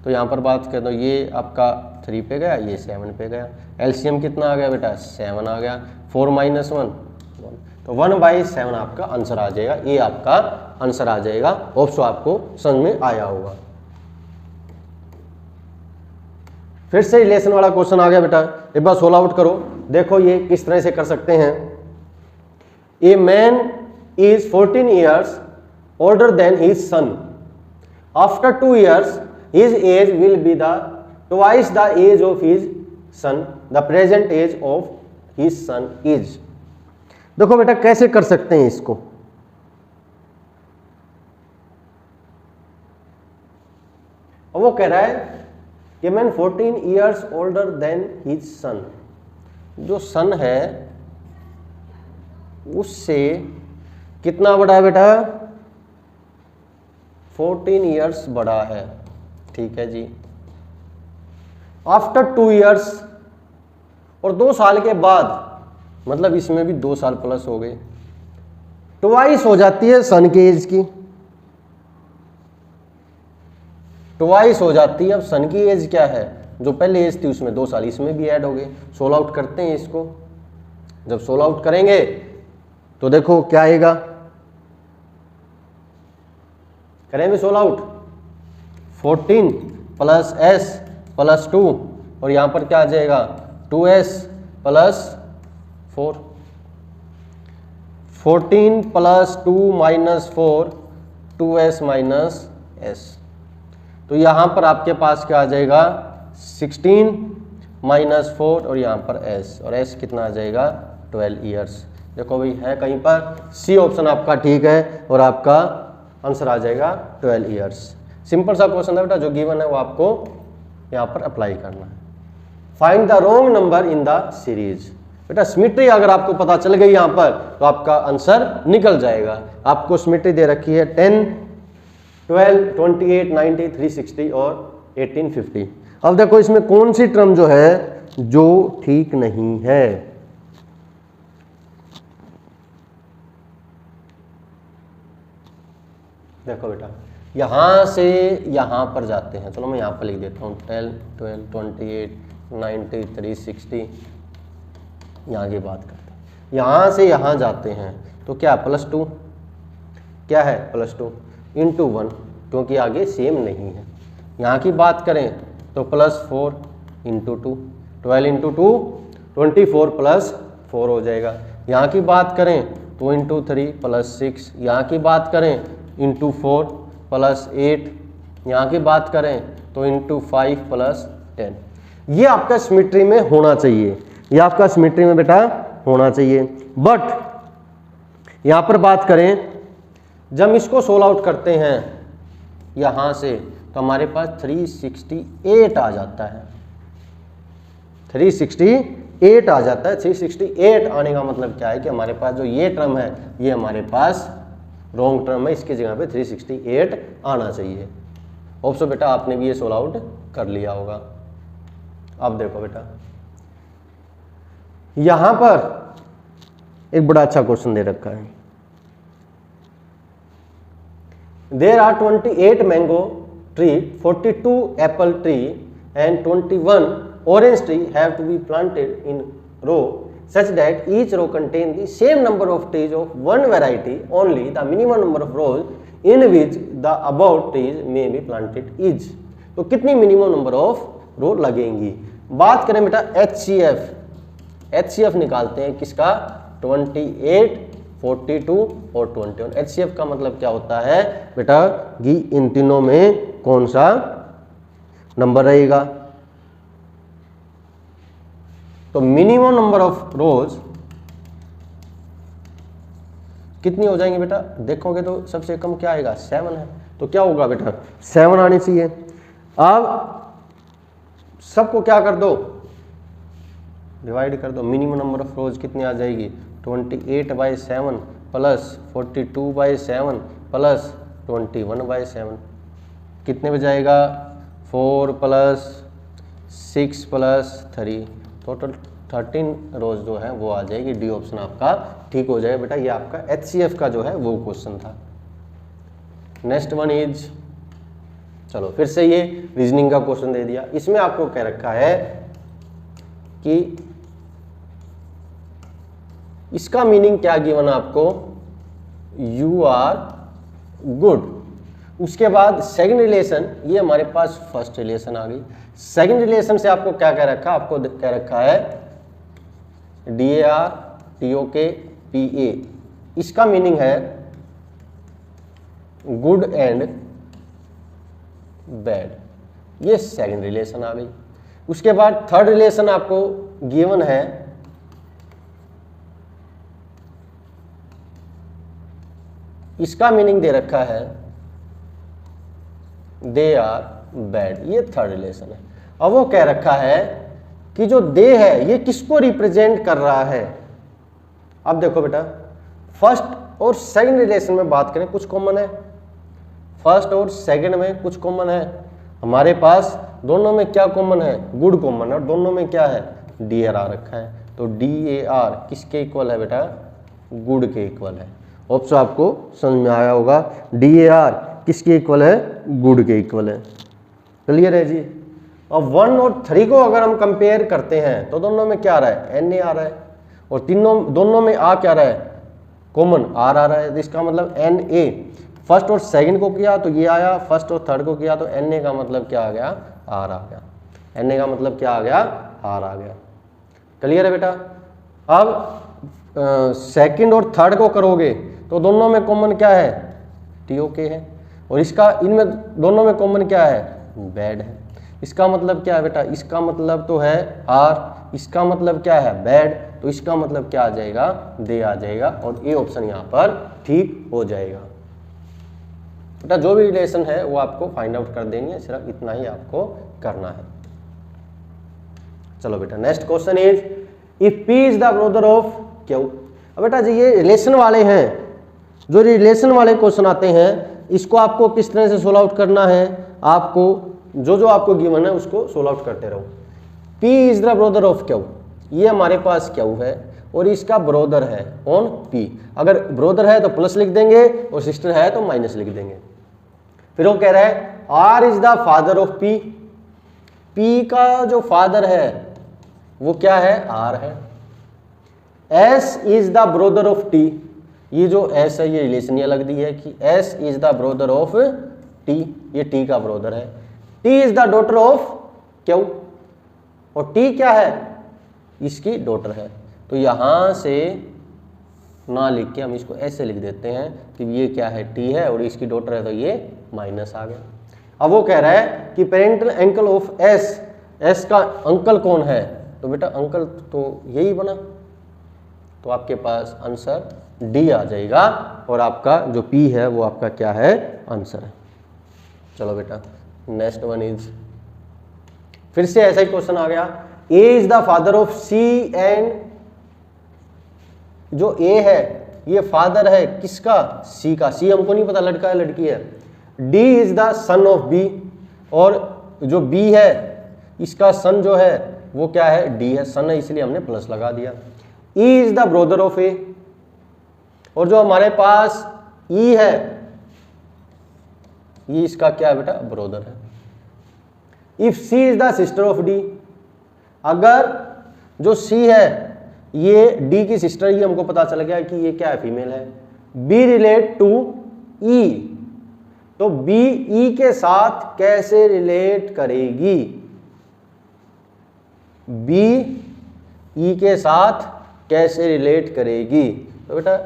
तो यहाँ पर बात करें तो ये आपका 3 पे गया, ये 7 पे गया। एलसीएम कितना आ गया बेटा 7 आ गया, 4 - 1 1, तो 1/7 आपका आंसर आ जाएगा, ये आपका आंसर आ जाएगा। ऑप्शन आपको समझ में आया होगा। फिर से रिलेशन वाला क्वेश्चन आ गया बेटा, एक बार सोल्व आउट करो। देखो ये किस तरह से कर सकते हैं। A man is 14 years older than his son. After 2 years his age will be the twice the age of his son, the present age of his son is। देखो बेटा कैसे कर सकते हैं इसको, वो कह रहा है कि man 14 years older than his son, जो सन है उससे कितना बड़ा है बेटा, 14 years बड़ा है, ठीक है जी। आफ्टर 2 years, और 2 साल के बाद, मतलब इसमें भी 2 साल प्लस हो गए, ट्वाइस हो जाती है सन की एज की, ट्वाइस हो जाती है। अब सन की एज क्या है, जो पहले एज थी उसमें 2 साल, इसमें भी ऐड हो गए। सोल्व आउट करते हैं इसको, जब सोल्व आउट करेंगे तो देखो क्या आएगा, करेंगे solve out, 14 plus S plus 2, और यहां पर क्या आ जाएगा 2s plus 4, 14 plus 2 minus 4, 2s minus s, तो यहां पर आपके पास क्या आ जाएगा 16 माइनस 4, और यहां पर s, और s कितना आ जाएगा 12 ईयर्स। देखो भाई है कहीं पर, सी ऑप्शन आपका ठीक है, और आपका आंसर आ जाएगा 12 ईयर्स। सिंपल सा क्वेश्चन है बेटा, जो गिवन है वो आपको यहाँ पर अप्लाई करना है। Find the wrong number in the series. बेटा सिमेट्री अगर आपको पता चल गई यहाँ पर तो आपका आंसर निकल जाएगा। आपको सिमेट्री दे रखी है 10, 12, 28, 90, 360 और 1850। अब देखो इसमें कौन सी टर्म जो है जो ठीक नहीं है, देखो बेटा यहां से यहां पर जाते हैं, चलो मैं यहां पर लिख देता हूं 10, 12, 28, 90, 360, यहां की बात करते हैं। यहां से यहां जाते हैं तो क्या +2, क्या है +2 इंटू 1, क्योंकि आगे सेम नहीं है। यहाँ की बात करें तो +4 इंटू 2, 12 इंटू 2 24 प्लस 4 हो जाएगा। यहाँ की बात करें तो इंटू 3 प्लस 6, यहाँ की बात करें इंटू 4 प्लस 8, यहाँ की बात करें तो इंटू 5 प्लस 10। ये आपका सिमेट्री में होना चाहिए, ये आपका सिमेट्री में बेटा होना चाहिए। बट यहाँ पर बात करें जब इसको सोल्व आउट करते हैं यहाँ से तो हमारे पास 368 आ जाता है, 368 आ जाता है। 368 आने का मतलब क्या है कि हमारे पास जो ये टर्म है ये हमारे पास रॉन्ग टर्म है, इसकी जगह पे 368 आना चाहिए। होप सो बेटा आपने भी ये सोल्व आउट कर लिया होगा। अब देखो बेटा यहां पर एक बड़ा अच्छा क्वेश्चन दे रखा है। There are 28 mango tree, 42 apple tree and 21 orange tree have to be planted in row such that each row contain the same number of trees of one variety only. The minimum number of rows in which the above trees may be planted is। तो कितनी मिनिमम नंबर ऑफ रो लगेंगी। बात करें बेटा HCF निकालते हैं किसका 28, 42 और 21। HCF का मतलब क्या होता है बेटा कि इन तीनों में कौन सा नंबर रहेगा। तो मिनिमम नंबर ऑफ रोज कितनी हो जाएंगी बेटा, देखोगे तो सबसे कम क्या आएगा 7 है, तो क्या होगा बेटा 7 आनी चाहिए। अब सबको क्या कर दो डिवाइड कर दो, मिनिमम नंबर ऑफ रोज कितनी आ जाएगी 28/7 प्लस 42/7 प्लस 21/7 कितने में जाएगा 4 प्लस 6 प्लस 3, टोटल 13 रोज जो है वो आ जाएगी। डी ऑप्शन आपका ठीक हो जाएगा बेटा। ये आपका HCF का जो है वो क्वेश्चन था। नेक्स्ट वन इज, चलो फिर से ये रीजनिंग का क्वेश्चन दे दिया। इसमें आपको कह रखा है कि इसका मीनिंग क्या गिवन आपको, यू आर गुड। उसके बाद सेकंड रिलेशन, ये हमारे पास फर्स्ट रिलेशन आ गई। सेकंड रिलेशन से आपको क्या कह रखा, आपको कह रखा है DAR TOK PA। इसका मीनिंग है गुड एंड बैड, ये सेकंड रिलेशन आ गई। उसके बाद थर्ड रिलेशन आपको गिवन है, इसका मीनिंग दे रखा है दे आर बैड, ये थर्ड रिलेशन है। अब वो कह रखा है कि जो दे है ये किसको रिप्रेजेंट कर रहा है। अब देखो बेटा, फर्स्ट और सेकंड रिलेशन में बात करें, कुछ कॉमन है, फर्स्ट और सेकंड में कुछ कॉमन है हमारे पास। दोनों में क्या कॉमन है, गुड कॉमन है, और दोनों में क्या है, डी आर आ रखा है। तो डी ए आर किसके इक्वल है बेटा, गुड के इक्वल है। ऑप्शन आपको समझ में आया होगा, डी ए आर किसके इक्वल है, गुड के इक्वल है। क्लियर है जी। अब 1 और 3 को अगर हम कंपेयर करते हैं तो दोनों में क्या आ रहा है, एन ए आ रहा है, और दोनों में आ क्या रहा है, कॉमन आर आ रहा है। तो इसका मतलब एन ए, फर्स्ट और सेकंड को किया तो ये आया, फर्स्ट और थर्ड को किया तो एन ए का मतलब क्या आ गया, आर आ गया। एन ए का मतलब क्या आ गया, आर आ गया। क्लियर है बेटा। अब सेकंड और थर्ड को करोगे तो दोनों में कॉमन क्या है, टी ओ के है, और इसका इनमें दोनों में कॉमन क्या है, बैड है। इसका मतलब क्या है बेटा, इसका मतलब तो है आर, इसका मतलब क्या है, बैड, तो इसका मतलब क्या आ जाएगा, दे आ जाएगा, और ए ऑप्शन यहाँ पर ठीक हो जाएगा। बेटा जो भी रिलेशन है वो आपको फाइंड आउट कर देंगे, सिर्फ इतना ही आपको करना है। चलो बेटा next question is, if P is the brother of Q. अब बेटा जी ये रिलेशन वाले हैं, जो रिलेशन वाले क्वेश्चन आते हैं इसको आपको किस तरह से सोल्व आउट करना है, आपको जो आपको गिवन है उसको सोल्व आउट करते रहो। P is the brother of Q, ये हमारे पास क्यू है और इसका ब्रदर है कौन, P। अगर ब्रदर है तो प्लस लिख देंगे और सिस्टर है तो माइनस लिख देंगे। फिर वो कह रहा है R is the father of P, P का जो फादर है वो क्या है, R है। S is the brother of T, ये जो S है ये रिलेशन ये लग दी है कि S is the brother of T, ये T का ब्रदर है। T is the daughter of Q, और T क्या है, इसकी डॉटर है। तो यहां से ना लिख के हम इसको ऐसे लिख देते हैं कि ये क्या है, T है, और इसकी डॉटर है, तो ये माइनस आ गया। अब वो कह रहा है कि parental uncle of S, S का अंकल कौन है, तो बेटा अंकल तो यही बना, तो आपके पास आंसर डी आ जाएगा, और आपका जो P है वो आपका क्या है, आंसर है। चलो बेटा नेक्स्ट वन इज, फिर से ऐसा ही क्वेश्चन आ गया, A is the father of C and, जो A है ये फादर है किसका, C का, C हमको नहीं पता लड़का है लड़की है। D is the son of B, और जो B है इसका सन जो है वो क्या है, D है, सन है इसलिए हमने प्लस लगा दिया। E is the brother of A, और जो हमारे पास E है ये इसका क्या है बेटा, ब्रदर है। If C is the sister of D, अगर जो C है ये D की सिस्टर, ये हमको पता चल गया कि ये क्या है, फीमेल है। B रिलेट टू E, तो B E के साथ कैसे रिलेट करेगी, B E के साथ कैसे रिलेट करेगी, तो बेटा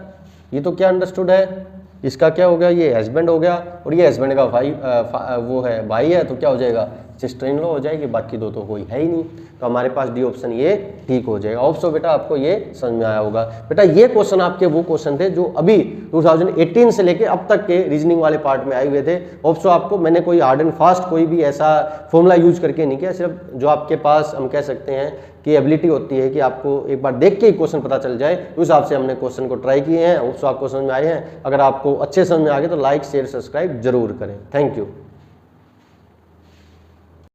ये तो क्या अंडरस्टूड है, इसका क्या हो गया, ये हस्बैंड हो गया, और ये हस्बैंड का भाई वो है भाई है, तो क्या हो जाएगा, सिस्टर इन लॉ हो जाएगी, बाकी दो तो कोई है ही नहीं। तो हमारे पास डी ऑप्शन ये ठीक हो जाएगा। ऑप्शन बेटा आपको ये समझ में आया होगा। बेटा ये क्वेश्चन आपके वो क्वेश्चन थे जो अभी 2018 से लेके अब तक के रीजनिंग वाले पार्ट में आए हुए थे। ऑप्शन आपको मैंने कोई हार्ड एंड फास्ट कोई भी ऐसा फॉर्मूला यूज करके नहीं किया, सिर्फ जो आपके पास हम कह सकते हैं कि एबिलिटी होती है कि आपको एक बार देख के ही क्वेश्चन पता चल जाए, उस हिसाब से हमने क्वेश्चन को ट्राई किए हैं। ऑप्शन आपको समझ में आए हैं। अगर आपको अच्छे समझ में आ गए तो लाइक शेयर सब्सक्राइब जरूर करें। Thank you.